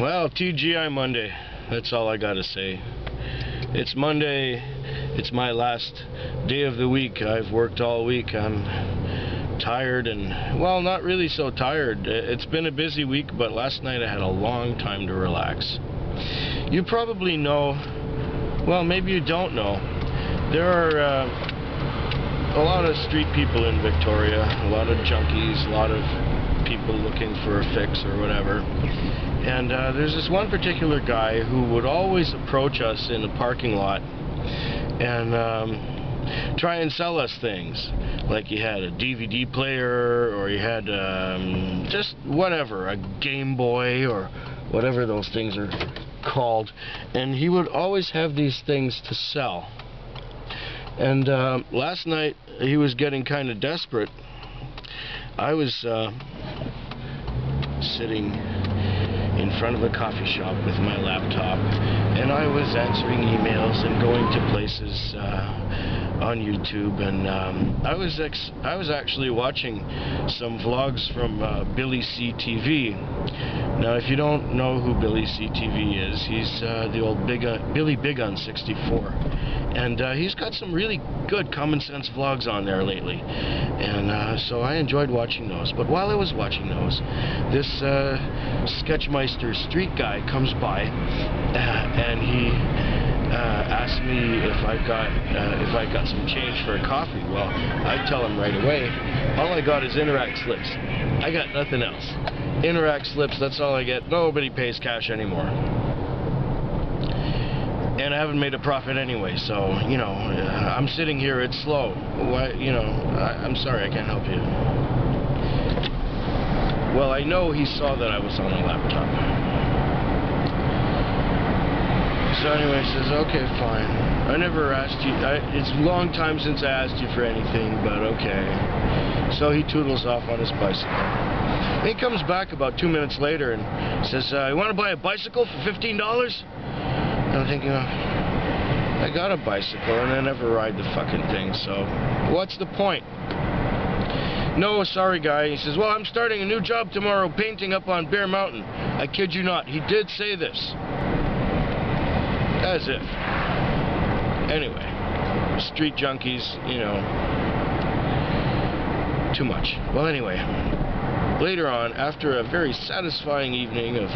Well, TGI Monday. That's all I gotta say. It's Monday. It's my last day of the week. I've worked all week. I'm tired and, well, not really so tired. It's been a busy week, but last night I had a long time to relax. You probably know, well, maybe you don't know, there are a lot of street people in Victoria, a lot of junkies, a lot of people looking for a fix or whatever. And there's this one particular guy who would always approach us in the parking lot and try and sell us things. Like he had a DVD player, or he had just whatever, a Game Boy or whatever those things are called. And he would always have these things to sell. And last night he was getting kind of desperate. I was sitting in front of a coffee shop with my laptop, and I was answering emails and going to places on YouTube, and I was actually watching some vlogs from Billy C TV. Now, if you don't know who Billy C TV is, he's the old Billy Big on 64, and he's got some really good common sense vlogs on there lately, and so I enjoyed watching those. But while I was watching those, this Sketchmeister street guy comes by, and he asked me if I got some change for a coffee. Well, I tell him right away, all I got is Interact slips. I got nothing else. Interact slips, that's all I get. Nobody pays cash anymore. And I haven't made a profit anyway, so, you know, I'm sitting here, it's slow. Why, you know, I'm sorry, I can't help you. Well, I know he saw that I was on a laptop. So anyway, he says, okay, fine. I never asked you, it's a long time since I asked you for anything, but okay. So he toodles off on his bicycle. And he comes back about 2 minutes later and says, you want to buy a bicycle for $15? And I'm thinking, I got a bicycle and I never ride the fucking thing, so what's the point? No, sorry guy. He says, well, I'm starting a new job tomorrow painting up on Bear Mountain. I kid you not, he did say this. As if. Anyway, street junkies, you know, too much. Well, anyway, later on, after a very satisfying evening of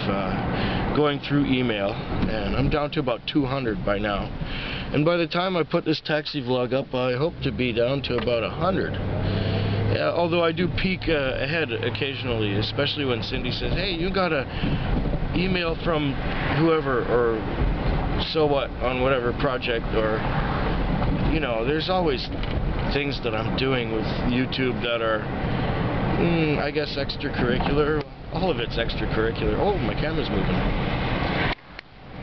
going through email, and I'm down to about 200 by now, and by the time I put this taxi vlog up, I hope to be down to about 100. Although I do peek ahead occasionally, especially when Cindy says, hey, you got a email from whoever, or so what, on whatever project, or, you know, there's always things that I'm doing with YouTube that are, I guess, extracurricular. All of it's extracurricular. Oh, my camera's moving.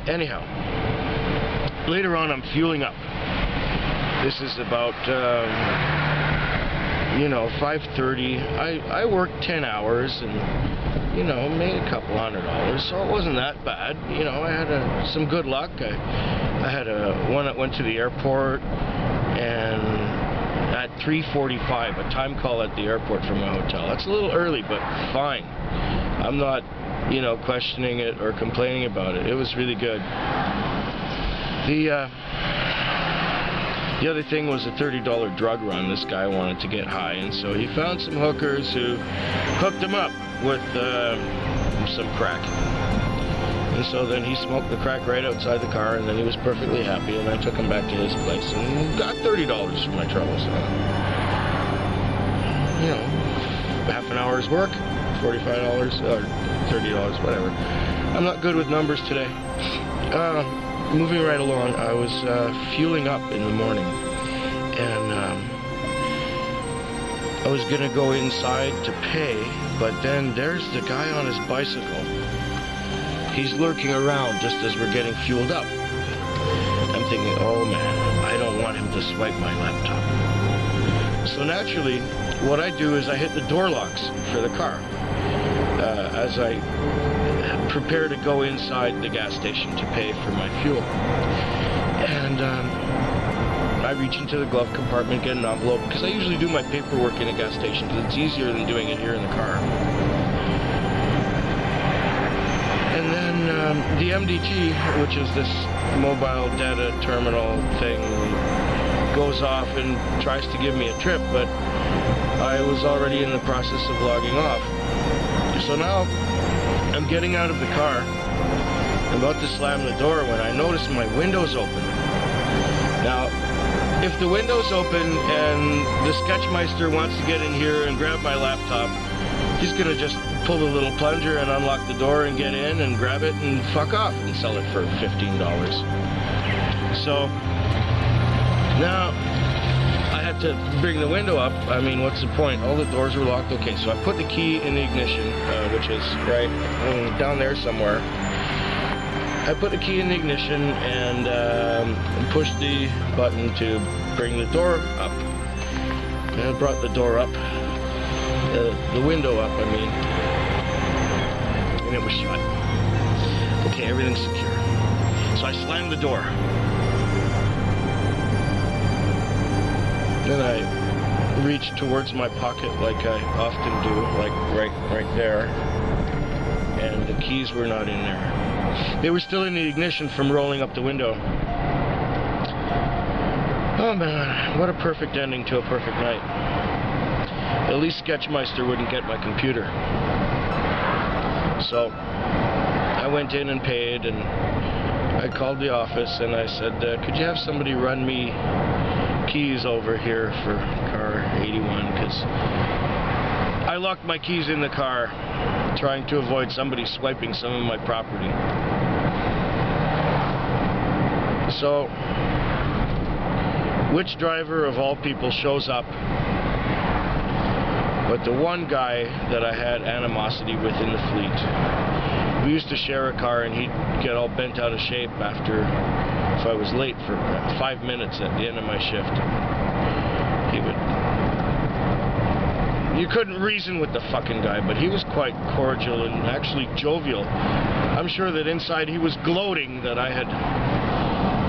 Anyhow, later on I'm fueling up. This is about, you know, 5:30. I worked 10 hours and, you know, made a couple $100, so it wasn't that bad. You know, I had some good luck. I had one that went to the airport, and at 3:45, a time call at the airport from my hotel. That's a little early, but fine. I'm not, you know, questioning it or complaining about it. It was really good. The other thing was a $30 drug run. This guy wanted to get high, and so he found some hookers who hooked him up with some crack. And so then he smoked the crack right outside the car, and then he was perfectly happy, and I took him back to his place and got $30 for my trouble. So, you know, half an hour's work, $45 or $30, whatever. I'm not good with numbers today. Moving right along, I was fueling up in the morning, and I was gonna go inside to pay, but then there's the guy on his bicycle. He's lurking around just as we're getting fueled up. I'm thinking, oh man, I don't want him to swipe my laptop. So naturally, what I do is I hit the door locks for the car as I prepare to go inside the gas station to pay for my fuel. And I reach into the glove compartment, get an envelope, because I usually do my paperwork in a gas station because it's easier than doing it here in the car. And then the MDT, which is this mobile data terminal thing, goes off and tries to give me a trip, but I was already in the process of logging off. So now I'm getting out of the car, I'm about to slam the door when I notice my window's open. Now, if the window's open and the Sketchmeister wants to get in here and grab my laptop, he's gonna just pull the little plunger and unlock the door and get in and grab it and fuck off and sell it for $15. So now I had to bring the window up. I mean, what's the point? All the doors were locked. Okay, so I put the key in the ignition, which is right down there somewhere. I put the key in the ignition and pushed the button to bring the door up. And I brought the door up, the window up, I mean, and it was shut. Okay, everything's secure. So I slammed the door. Then I reached towards my pocket like I often do, like right there, and the keys were not in there. They were still in the ignition from rolling up the window. Oh man, what a perfect ending to a perfect night. At least Sketchmeister wouldn't get my computer. So I went in and paid, and I called the office and I said, could you have somebody run me keys over here for car 81, because I locked my keys in the car trying to avoid somebody swiping some of my property. So which driver of all people shows up but the one guy that I had animosity with in the fleet? We used to share a car and he'd get all bent out of shape after, if I was late for 5 minutes at the end of my shift. You couldn't reason with the fucking guy, but he was quite cordial and actually jovial. I'm sure that inside he was gloating that I had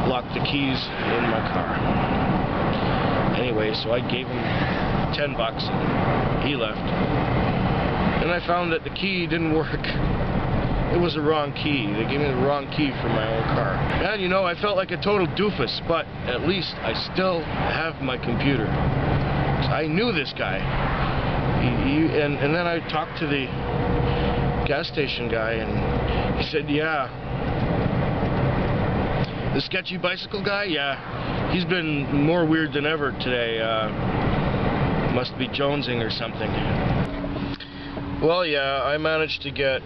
locked the keys in my car. Anyway, so I gave him $10 and he left. And I found that the key didn't work. It was the wrong key. They gave me the wrong key for my own car. And you know, I felt like a total doofus, but at least I still have my computer. I knew this guy. And then I talked to the gas station guy, and he said, yeah, the sketchy bicycle guy, yeah, he's been more weird than ever today. Must be jonesing or something. Well, yeah, I managed to get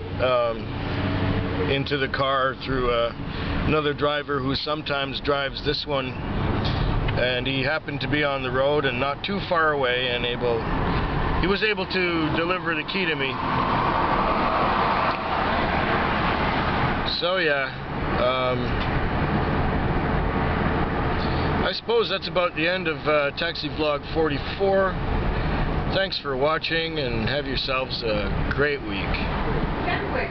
into the car through another driver who sometimes drives this one, and he happened to be on the road and not too far away, and he was able to deliver the key to me. So yeah, I suppose that's about the end of Taxi Vlog 44. Thanks for watching, and have yourselves a great week. Fat quick.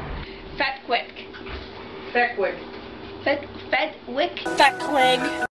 Fat quick. Fat quick. Fat quick. Fat quick.